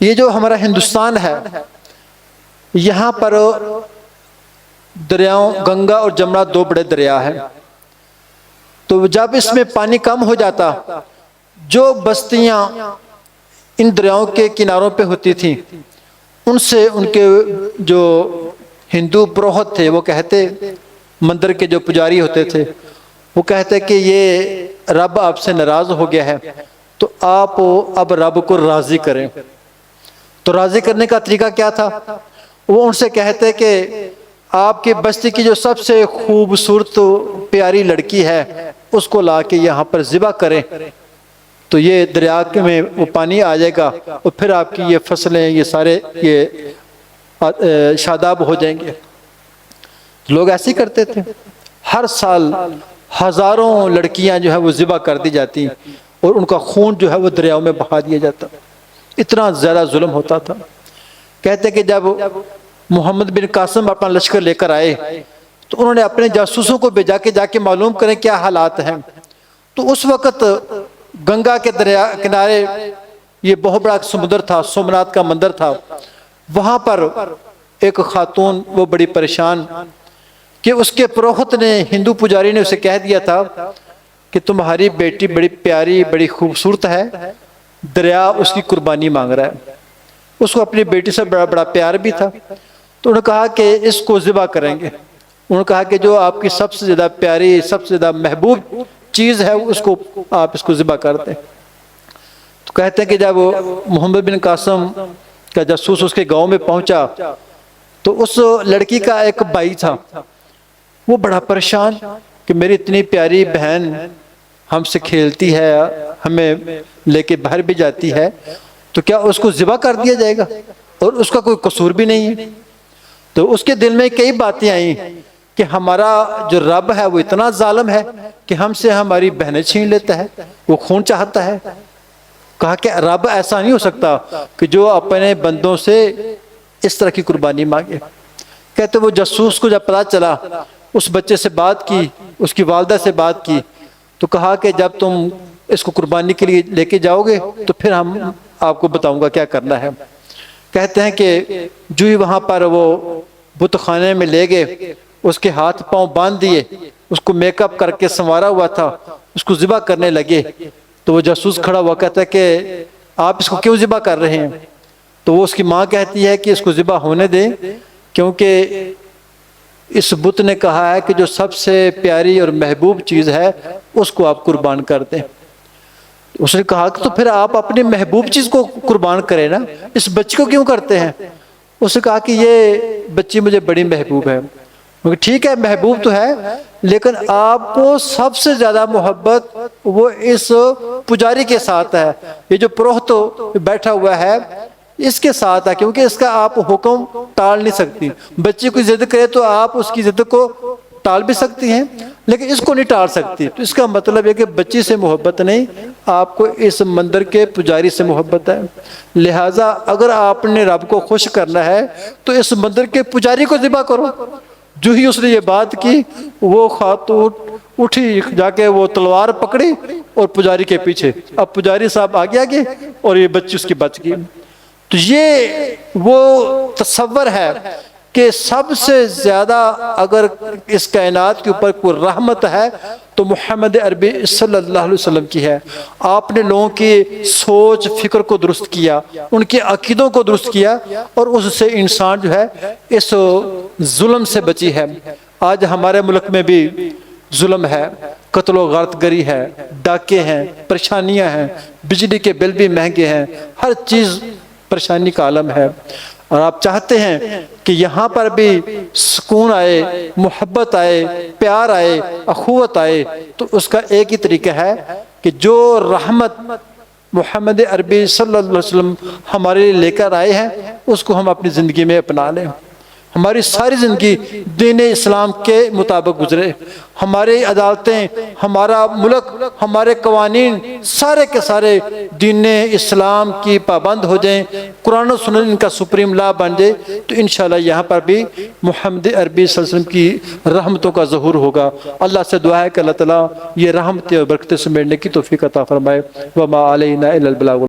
یہ جو ہمارا ہندوستان ہے، یہاں پر دریاؤں گنگا اور جمنا دو بڑے دریا ہیں، تو جب اس میں پانی کم ہو جاتا، جو بستیاں ان دریاؤں کے کناروں پہ ہوتی تھیں، ان سے ان کے جو ہندو پروہت تھے وہ کہتے، مندر کے جو پجاری ہوتے تھے وہ کہتے کہ یہ رب آپ سے ناراض ہو گیا ہے، تو آپ اب رب کو راضی کریں۔ تو راضی کرنے کا طریقہ کیا تھا؟ وہ ان سے کہتے کہ آپ کی بستی کی جو سب سے خوبصورت پیاری لڑکی ہے اس کو لا کے یہاں پر ذبح کریں، تو یہ دریا میں وہ پانی آ جائے گا اور پھر آپ کی یہ فصلیں یہ سارے یہ شاداب ہو جائیں گے۔ لوگ ایسے ہی کرتے تھے، ہر سال ہزاروں لڑکیاں جو ہے وہ ذبح کر دی جاتی اور ان کا خون جو ہے وہ دریاؤں میں بہا دیا جاتا، اتنا زیادہ ظلم ہوتا تھا۔ کہتے کہ جب محمد بن قاسم اپنا لشکر لے کر آئے تو انہوں نے اپنے جاسوسوں کو بھیجا کہ جا کے معلوم کریں کیا حالات ہیں۔ تو اس وقت گنگا کے دریا کنارے یہ بہت بڑا سمندر تھا، سومناتھ کا مندر تھا، وہاں پر ایک خاتون وہ بڑی پریشان کہ اس کے پروہت نے، ہندو پجاری نے اسے کہہ دیا تھا کہ تمہاری بیٹی بڑی پیاری بڑی خوبصورت ہے، دریا اس کی قربانی مانگ رہا ہے۔ اس کو اپنی بیٹی سے بڑا بڑا پیار بھی تھا، تو انہوں نے کہا کہ اس کو ذبح کریں گے۔ انہوں نے کہا کہ جو آپ کی سب سے زیادہ پیاری سب سے زیادہ محبوب چیز ہے اس کو آپ اس کو ذبح کر دیں۔ تو کہتے ہیں کہ جب محمد بن قاسم کا جاسوس اس کے گاؤں میں پہنچا تو اس لڑکی کا ایک بھائی تھا، وہ بڑا پریشان کہ میری اتنی پیاری بہن ہم سے کھیلتی ہے، ہمیں لے کے باہر بھی جاتی ہے، تو کیا اس کو ذبح کر دیا جائے گا؟ اور اس کا کوئی قصور بھی نہیں ہے۔ تو اس کے دل میں کئی باتیں آئیں کہ ہمارا جو رب ہے وہ اتنا ظالم ہے کہ ہم سے ہماری بہنیں چھین لیتا ہے، وہ خون چاہتا ہے۔ کہا کہ رب ایسا نہیں ہو سکتا کہ جو اپنے بندوں سے اس طرح کی قربانی مانگے۔ کہتے وہ جاسوس کو جب پتہ چلا، اس بچے سے بات کی، اس کی والدہ سے بات کی، تو کہا کہ جب تم اس کو قربانی کے لیے لے کے جاؤ گے تو پھر ہم آپ کو بتاؤں گا کیا کرنا ہے۔ کہتے ہیں کہ جو ہی وہاں پر وہ بت خانے میں لے گئے، اس کے ہاتھ پاؤں باندھ دیے، اس کو میک اپ کر کے سنوارا ہوا تھا، اس کو ذبح کرنے لگے، تو وہ جاسوس کھڑا ہوا کہتا ہے کہ آپ اس کو کیوں ذبح کر رہے ہیں؟ تو وہ اس کی ماں کہتی ہے کہ اس کو ذبح ہونے دیں، کیونکہ اس بت نے کہا ہے کہ جو سب سے پیاری اور محبوب چیز ہے اس کو آپ قربان کر دیں۔ اس نے کہا کہ تو پھر آپ اپنی محبوب چیز کو قربان کریں نا، اس بچی کو کیوں کرتے ہیں؟ اس نے کہا کہ یہ بچی مجھے بڑی محبوب ہے۔ ٹھیک ہے محبوب تو ہے، لیکن آپ کو سب سے زیادہ محبت وہ اس پجاری کے ساتھ ہے، یہ جو پروہت بیٹھا ہوا ہے اس کے ساتھ ہے، کیونکہ اس کا آپ حکم ٹال نہیں سکتی۔ بچی کوئی ضد کرے تو آپ اس کی ضد کو ٹال بھی سکتی ہیں، لیکن اس کو نہیں ٹال سکتی۔ تو اس کا مطلب ہے کہ بچی سے محبت نہیں، آپ کو اس مندر کے پجاری سے محبت ہے۔ لہٰذا اگر آپ نے رب کو خوش کرنا ہے تو اس مندر کے پجاری کو ذبح کرو۔ جو ہی اس نے یہ بات کی، وہ خاتون اٹھی جا کے وہ تلوار پکڑی اور پجاری کے پیچھے، اب پجاری صاحب آگے آگے اور یہ بچی اس کی بچ گئی۔ تو یہ وہ تصور ہے کہ سب سے زیادہ اگر اس کائنات کے اوپر کوئی رحمت ہے تو محمد عربی صلی اللہ علیہ وسلم کی ہے۔ آپ نے لوگوں کی سوچ فکر کو درست کیا، ان کے عقیدوں کو درست کیا، اور اس سے انسان جو ہے اس ظلم سے بچی ہے۔ آج ہمارے ملک میں بھی ظلم ہے، قتل و غارت گری ہے، ڈاکے ہیں، پریشانیاں ہیں، بجلی کے بل بھی مہنگے ہیں، ہر چیز پریشانی کا عالم ہے، اور آپ چاہتے ہیں کہ یہاں پر بھی سکون آئے، محبت آئے، پیار آئے، اخوت آئے، تو اس کا ایک ہی طریقہ ہے کہ جو رحمت محمد عربی صلی اللہ علیہ وسلم ہمارے لیے لے کر آئے ہیں اس کو ہم اپنی زندگی میں اپنا لیں۔ ہماری ساری زندگی دین اسلام کے مطابق گزرے، ہماری عدالتیں، ہمارا ملک، ہمارے قوانین سارے کے سارے دین اسلام کی پابند ہو جائیں، قرآن و سنت ان کا سپریم لا بن جائے، تو انشاءاللہ یہاں پر بھی محمد عربی صلی اللہ علیہ وسلم کی رحمتوں کا ظہور ہوگا۔ اللہ سے دعا ہے کہ اللہ تعالیٰ یہ رحمتیں اور برکتیں سمیٹنے کی توفیق عطا فرمائے۔ وما علینا الا البلاغ۔